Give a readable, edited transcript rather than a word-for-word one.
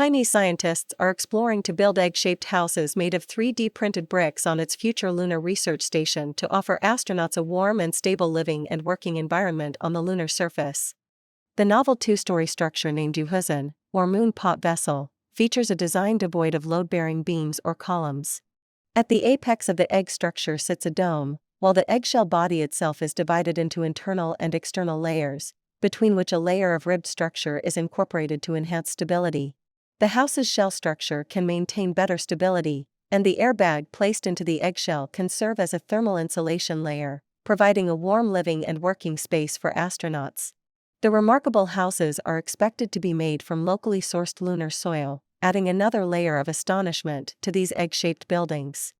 Chinese scientists are exploring to build egg-shaped houses made of 3D-printed bricks on its future lunar research station to offer astronauts a warm and stable living and working environment on the lunar surface. The novel two-story structure named Yuhuzhen, or moon pot vessel, features a design devoid of load-bearing beams or columns. At the apex of the egg structure sits a dome, while the eggshell body itself is divided into internal and external layers, between which a layer of ribbed structure is incorporated to enhance stability. The house's shell structure can maintain better stability, and the airbag placed into the eggshell can serve as a thermal insulation layer, providing a warm living and working space for astronauts. The remarkable houses are expected to be made from locally sourced lunar soil, adding another layer of astonishment to these egg-shaped buildings.